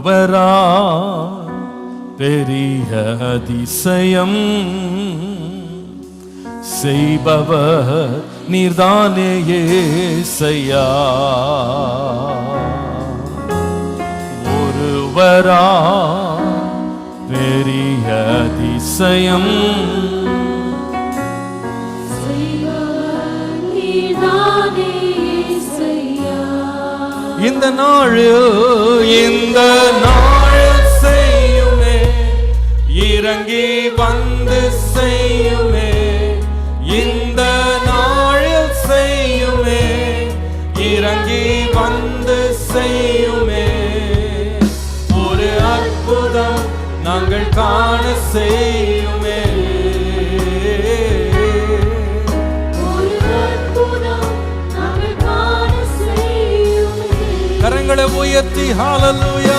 ஒருவரா பெரிய அதிசயம் செய்பவர் நீர்தானே ஏசையா. ஒருவரா பெரிய அதிசயம் இந்த நாள் செய்யுமே, இறங்கி வந்து செய்யுமே. இந்த நாள் செய்யுமே, இறங்கி வந்து செய்யுமே. ஒரு அற்புதம் நாங்கள் காண செய்யுமே. கரங்களை உயர்த்தி ஹல்லேலூயா.